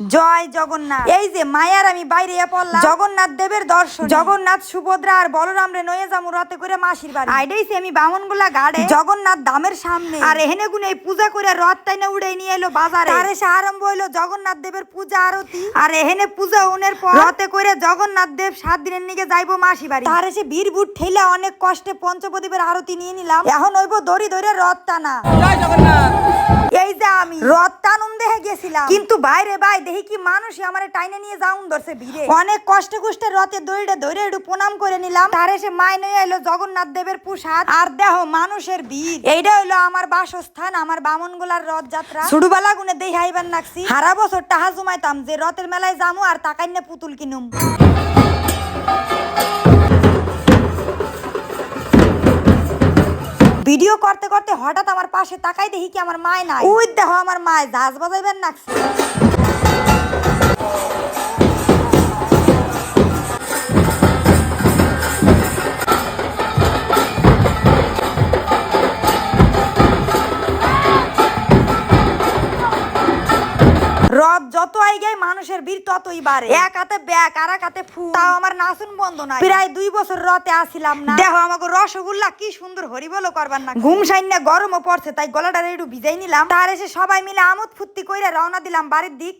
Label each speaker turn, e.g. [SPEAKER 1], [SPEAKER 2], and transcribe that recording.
[SPEAKER 1] জয় জগন্নাথ। এই যে মায়ার আমি বাইরে পড়লাম জগন্নাথ দেবের দর্শন। জগন্নাথ সুভদ্রা আর বলরাম রে নয়ে যামু রাতে করে মাসির বাড়ি। আইডাইছি আমি বামনগুলা গাড়ে জগন্নাথ দামের সামনে। আর এহেনে গুনে পূজা করে রথ টাইনা উড়াই নিয়ে এলো বাজারে। তার এসে আরম্ভ হইলো জগন্নাথ দেবের পূজা আরতি। আর এহেনে পূজা উনের পর রথে করে জগন্নাথ দেব 7 দিনের নিকে যাইবো মাসি বাড়ি। তার এসে বীর বুট ঠেলা অনেক কষ্টে পঞ্চপ্রদীপের আরতি নিয়ে নিলাম। এখন হইব দড়ি ধরে রথ টানা।
[SPEAKER 2] জয় জগন্নাথ।
[SPEAKER 1] এই যে আমি রথ টানুন দেখে গেছিলাম, কিন্তু বাইরে বাই দেখি কি মানুষই আমার টাইনে নিয়ে যাউন ধরছে ভিড়ে। অনেক কষ্টে কষ্টে রথে দড়িটা ধরে একটু প্রণাম করে নিলাম। তার এসে মায় নিয়ে এলো জগন্নাথ দেবের প্রসাদ। আর দেহ মানুষের ভিড়। এইটা হইলো আমার বাসস্থান, আমার বামনগোলার রথ যাত্রা। ছোটবেলা গুনে দেই হাইবার নাকছি। সারা বছর টাহা জমাইতাম যে রথের মেলায় যামু আর টাকাইনে পুতুল কিনুম। ভিডিও করতে করতে হঠাৎ আমার পাশে তাকাই দেখি কি আমার মায় নাই। ওই দেখো আমার মায় ঝাঁজ বাজাইবেন নাকছে। রথ যত আইগাই মানুষের ভিড় ততই বাড়ে। এক হাতে ব্যাগ আর এক হাতে ফুল, তাও আমার নাচুন বন্ধ নাই। প্রায় 2 বছর রথে আসিলাম না। দেখো আমাকে রসগোল্লা কি সুন্দর হরিবলো করবার না। ঘুম সাইন্না গরমও পড়ছে, তাই গলাটা একটু ভিজাই নিলাম। তার এসে সবাই মিলে আমোদ ফুর্তি কইরা রওনা দিলাম বাড়ির দিক।